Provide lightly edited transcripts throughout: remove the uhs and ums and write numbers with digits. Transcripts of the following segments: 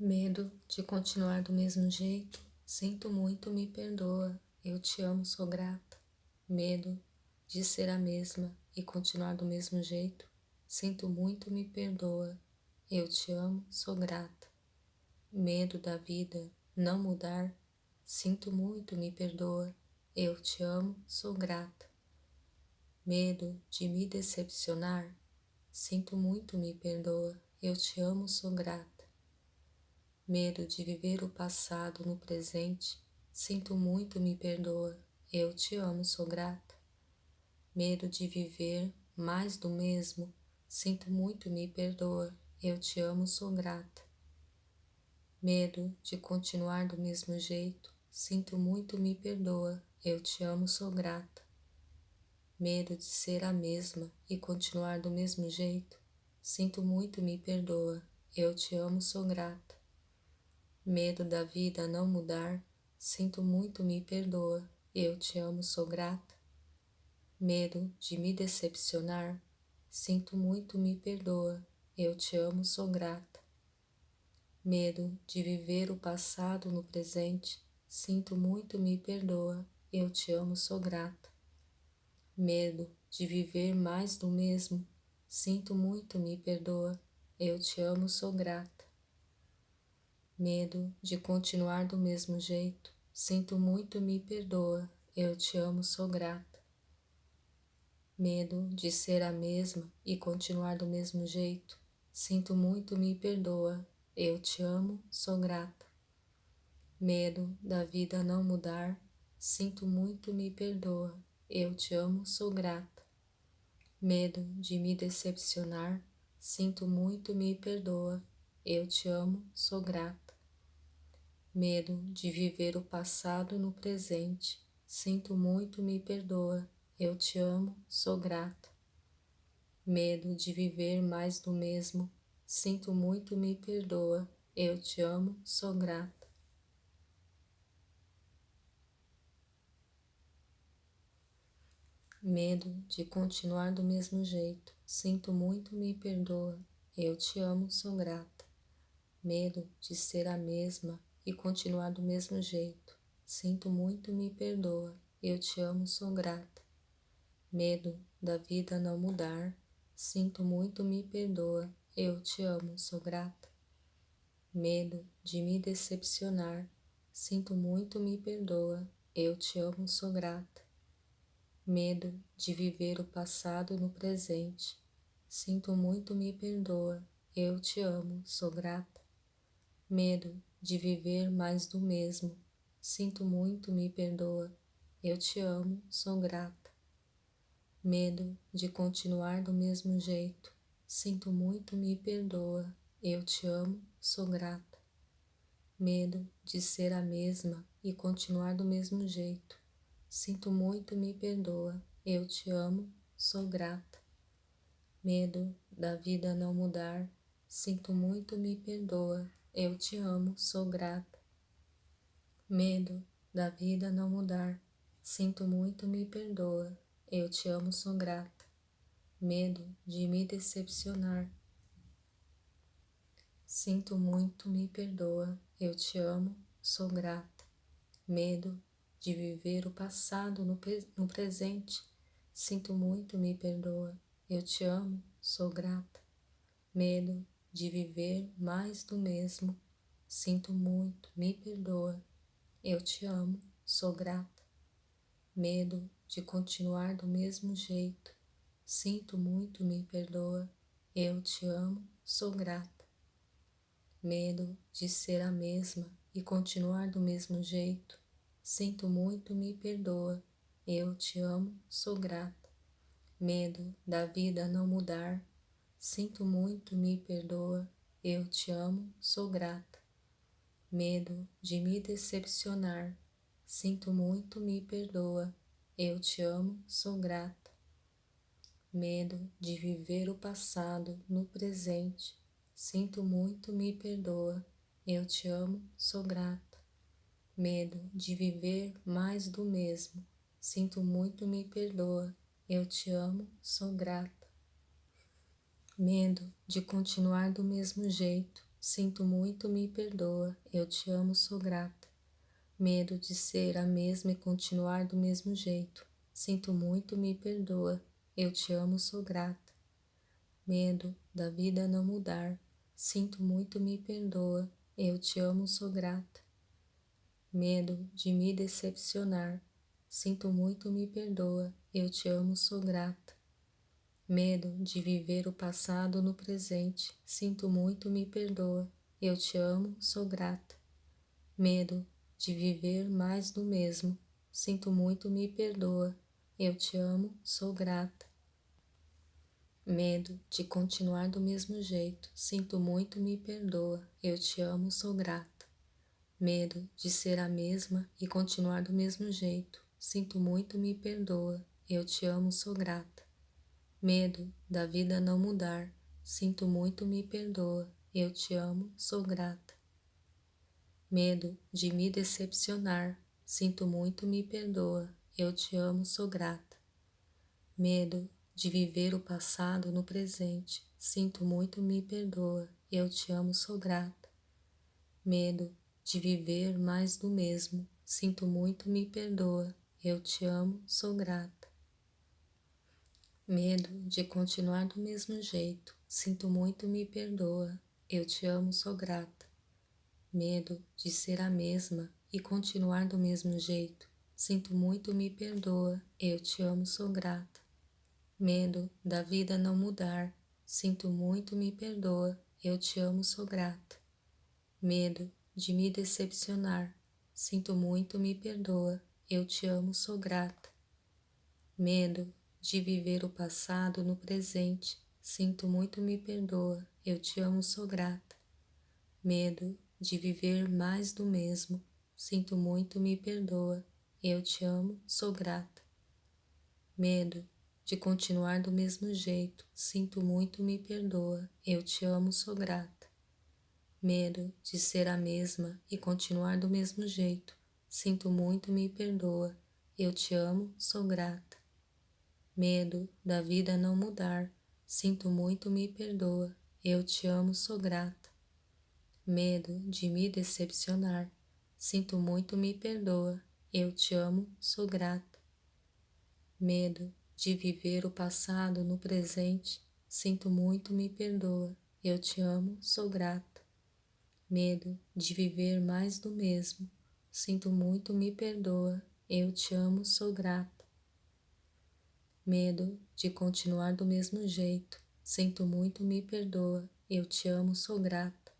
Medo de continuar do mesmo jeito. Sinto muito, me perdoa. Eu te amo, sou grata. Medo de ser a mesma e continuar do mesmo jeito. Sinto muito, me perdoa. Eu te amo, sou grata. Medo da vida não mudar. Sinto muito, me perdoa. Eu te amo, sou grata. Medo de me decepcionar. Sinto muito, me perdoa. Eu te amo, sou grata. Medo de viver o passado no presente. Sinto muito, me perdoa. Eu te amo, sou grata. Medo de viver mais do mesmo. Sinto muito, me perdoa. Eu te amo, sou grata. Medo de continuar do mesmo jeito. Sinto muito, me perdoa. Eu te amo, sou grata. Medo de ser a mesma e continuar do mesmo jeito. Sinto muito, me perdoa. Eu te amo, sou grata. Medo da vida não mudar. Sinto muito, me perdoa. Eu te amo, sou grata. Medo de me decepcionar. Sinto muito, me perdoa. Eu te amo, sou grata. Medo de viver o passado no presente. Sinto muito, me perdoa. Eu te amo, sou grata. Medo de viver mais do mesmo. Sinto muito, me perdoa. Eu te amo, sou grata. Medo de continuar do mesmo jeito. Sinto muito, me perdoa. Eu te amo, sou grata. Medo de ser a mesma e continuar do mesmo jeito. Sinto muito, me perdoa. Eu te amo, sou grata. Medo da vida não mudar. Sinto muito, me perdoa. Eu te amo, sou grata. Medo de me decepcionar. Sinto muito, me perdoa. Eu te amo, sou grata. Medo de viver o passado no presente. Sinto muito, me perdoa. Eu te amo, sou grata. Medo de viver mais do mesmo. Sinto muito, me perdoa. Eu te amo, sou grata. Medo de continuar do mesmo jeito. Sinto muito, me perdoa. Eu te amo, sou grata. Medo de ser a mesma e continuar do mesmo jeito. Sinto muito, me perdoa. Eu te amo, sou grata. Medo da vida não mudar. Sinto muito, me perdoa. Eu te amo, sou grata. Medo de me decepcionar. Sinto muito, me perdoa. Eu te amo, sou grata. Medo de viver o passado no presente. Sinto muito, me perdoa. Eu te amo, sou grata. Medo de viver mais do mesmo. Sinto muito, me perdoa. Eu te amo, sou grata. Medo de continuar do mesmo jeito. Sinto muito, me perdoa. Eu te amo, sou grata. Medo de ser a mesma e continuar do mesmo jeito. Sinto muito, me perdoa. Eu te amo, sou grata. Medo da vida não mudar. Sinto muito, me perdoa. Eu te amo, sou grata. Medo da vida não mudar. Sinto muito, me perdoa. Eu te amo, sou grata. Medo de me decepcionar. Sinto muito, me perdoa. Eu te amo, sou grata. Medo de viver o passado no presente. Sinto muito, me perdoa. Eu te amo, sou grata. Medo de viver mais do mesmo. Sinto muito, me perdoa. Eu te amo, sou grata. Medo de continuar do mesmo jeito. Sinto muito, me perdoa. Eu te amo, sou grata. Medo de ser a mesma e continuar do mesmo jeito. Sinto muito, me perdoa. Eu te amo, sou grata. Medo da vida não mudar. Sinto muito, me perdoa. Eu te amo, sou grata. Medo de me decepcionar. Sinto muito, me perdoa. Eu te amo, sou grata. Medo de viver o passado no presente. Sinto muito, me perdoa. Eu te amo, sou grata. Medo de viver mais do mesmo. Sinto muito, me perdoa. Eu te amo, sou grata. Medo de continuar do mesmo jeito. sinto muito, me perdoa, eu te amo, sou grata. Medo de ser a mesma e continuar do mesmo jeito, sinto muito, me perdoa, eu te amo, sou grata. Medo da vida não mudar, sinto muito, me perdoa, eu te amo, sou grata. Medo de me decepcionar, sinto muito, me perdoa, eu te amo, sou grata. Medo de viver o passado no presente, sinto muito, me perdoa, eu te amo, sou grata. Medo de viver mais do mesmo, sinto muito, me perdoa, eu te amo, sou grata. Medo de continuar do mesmo jeito, sinto muito, me perdoa, eu te amo, sou grata. Medo de ser a mesma e continuar do mesmo jeito, sinto muito, me perdoa, eu te amo, sou grata. Medo da vida não mudar, sinto muito, me perdoa, eu te amo, sou grata. Medo de me decepcionar, sinto muito, me perdoa, eu te amo, sou grata. Medo de viver o passado no presente, sinto muito, me perdoa, eu te amo, sou grata. Medo de viver mais do mesmo, sinto muito, me perdoa, eu te amo, sou grata. Medo de continuar do mesmo jeito, sinto muito, me perdoa, eu te amo, sou grata. Medo de ser a mesma e continuar do mesmo jeito, sinto muito, me perdoa, eu te amo, sou grata. Medo da vida não mudar, sinto muito, me perdoa, eu te amo, sou grata. Medo de me decepcionar, sinto muito, me perdoa, eu te amo, sou grata. Medo de viver o passado no presente, sinto muito, me perdoa, eu te amo, sou grata. Medo de viver mais do mesmo, sinto muito, me perdoa, eu te amo, sou grata. Medo de continuar do mesmo jeito, sinto muito, me perdoa, eu te amo, sou grata. Medo de ser a mesma e continuar do mesmo jeito, sinto muito, me perdoa, eu te amo, sou grata. Medo da vida não mudar, sinto muito, me perdoa, eu te amo, sou grata. Medo de me decepcionar, sinto muito, me perdoa, eu te amo, sou grata. Medo de viver o passado no presente, sinto muito, me perdoa, eu te amo, sou grata. Medo de viver mais do mesmo, sinto muito, me perdoa, eu te amo, sou grata. Medo de continuar do mesmo jeito, sinto muito, me perdoa, eu te amo, sou grata.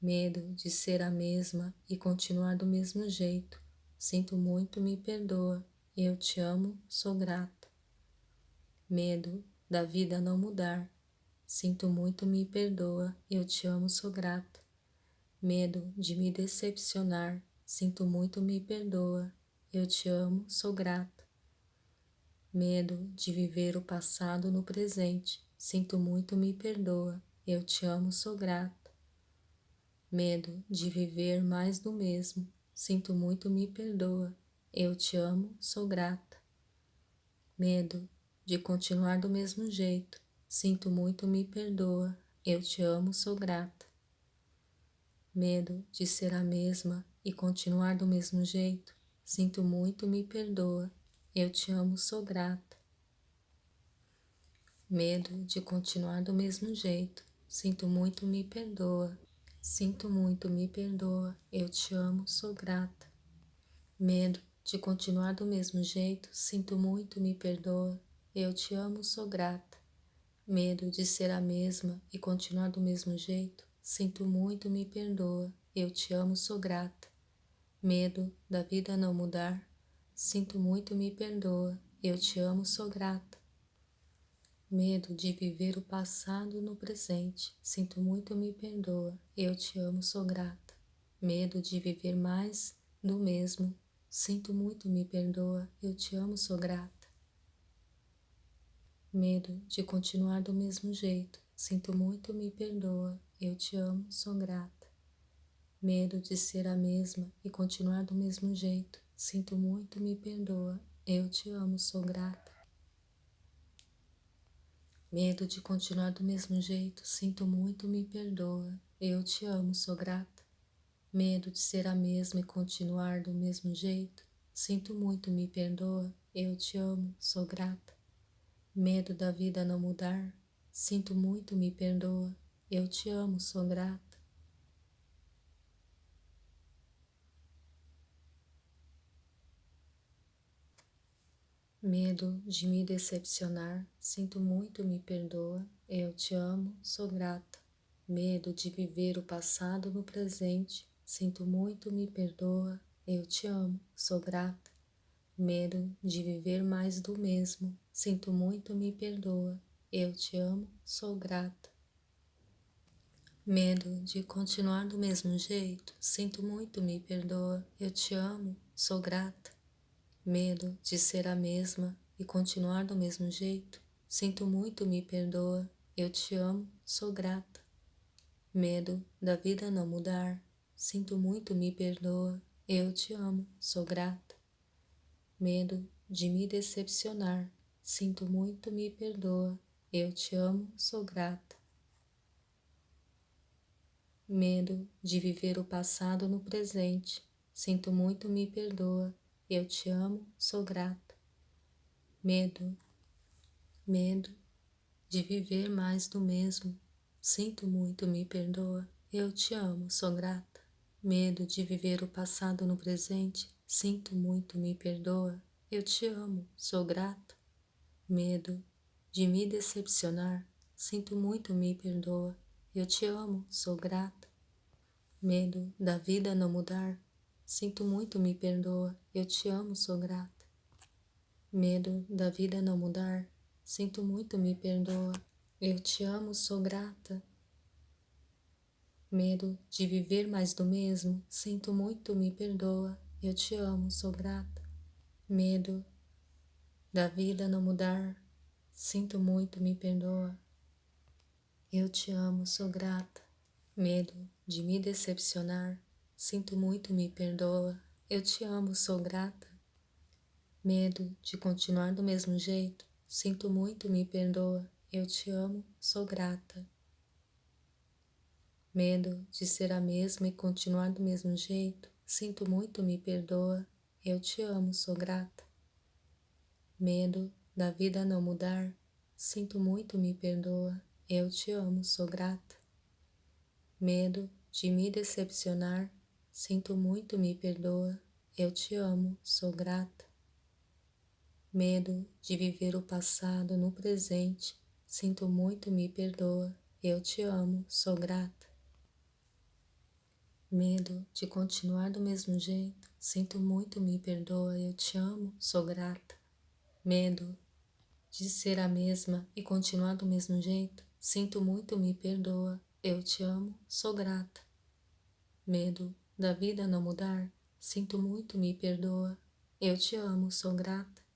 Medo de ser a mesma e continuar do mesmo jeito, sinto muito, me perdoa, eu te amo, sou grata. Medo da vida não mudar, sinto muito, me perdoa, eu te amo, sou grata. Medo de me decepcionar, sinto muito, me perdoa, eu te amo, sou grata. Medo de viver o passado no presente, sinto muito, me perdoa, eu te amo, sou grata. Medo de viver mais do mesmo, sinto muito, me perdoa, eu te amo, sou grata. Medo de continuar do mesmo jeito, sinto muito, me perdoa, eu te amo, sou grata. Medo de ser a mesma e continuar do mesmo jeito, sinto muito, me perdoa, eu te amo, sou grata. Medo de continuar do mesmo jeito, sinto muito, me perdoa, sinto muito, me perdoa, eu te amo, sou grata. Medo de continuar do mesmo jeito, sinto muito, me perdoa, eu te amo, sou grata. Medo de ser a mesma e continuar do mesmo jeito, sinto muito, me perdoa, eu te amo, sou grata. Medo da vida não mudar, sinto muito, me perdoa, eu te amo, sou grata. Medo de viver o passado no presente, sinto muito, me perdoa, eu te amo, sou grata. Medo de viver mais do mesmo, sinto muito, me perdoa, eu te amo, sou grata. Medo de continuar do mesmo jeito, sinto muito, me perdoa, eu te amo, sou grata. Medo de ser a mesma e continuar do mesmo jeito, sinto muito, me perdoa, eu te amo, sou grata. Medo de continuar do mesmo jeito, sinto muito, me perdoa, eu te amo, sou grata. Medo de ser a mesma e continuar do mesmo jeito. Sinto muito, me perdoa, eu te amo, sou grata. Medo da vida não mudar. Sinto muito, me perdoa, eu te amo, sou grata. Medo de me decepcionar. Sinto muito, me perdoa, eu te amo, sou grata. Medo de viver o passado no presente. Sinto muito, me perdoa, eu te amo, sou grata. Medo de viver mais do mesmo. Sinto muito, me perdoa, eu te amo, sou grata. Medo de continuar do mesmo jeito. Sinto muito, me perdoa, eu te amo, sou grata. Medo de ser a mesma e continuar do mesmo jeito. Sinto muito, me perdoa, eu te amo, sou grata. Medo da vida não mudar. Sinto muito, me perdoa, eu te amo, sou grata. Medo de me decepcionar. Sinto muito, me perdoa, eu te amo, sou grata. Medo de viver o passado no presente. Sinto muito, me perdoa, eu te amo, sou grata. Medo de viver mais do mesmo. Sinto muito, me perdoa, eu te amo, sou grata. Medo de viver o passado no presente. Sinto muito, me perdoa, eu te amo, sou grata. Medo de me decepcionar. Sinto muito, me perdoa, eu te amo, sou grata. Medo da vida não mudar. Sinto muito, me perdoa, eu te amo, sou grata. Medo da vida não mudar. Sinto muito, me perdoa, eu te amo, sou grata. Medo de viver mais do mesmo. Sinto muito, me perdoa, eu te amo, sou grata. Medo da vida não mudar. Sinto muito, me perdoa, eu te amo, sou grata. Medo de me decepcionar. Sinto muito, me perdoa, eu te amo, sou grata. Medo de continuar do mesmo jeito. Sinto muito, me perdoa, eu te amo, sou grata. Medo de ser a mesma e continuar do mesmo jeito. Sinto muito, me perdoa, eu te amo, sou grata. Medo da vida não mudar. Sinto muito, me perdoa, eu te amo, sou grata. Medo de me decepcionar. Sinto muito, me perdoa, eu te amo, sou grata. Medo de viver o passado no presente. Sinto muito, me perdoa, eu te amo, sou grata. Medo de continuar do mesmo jeito. Sinto muito, me perdoa, eu te amo, sou grata. Medo de ser a mesma e continuar do mesmo jeito. Sinto muito, me perdoa, eu te amo, sou grata. Medo da vida não mudar. Sinto muito, me perdoa, eu te amo, sou grata.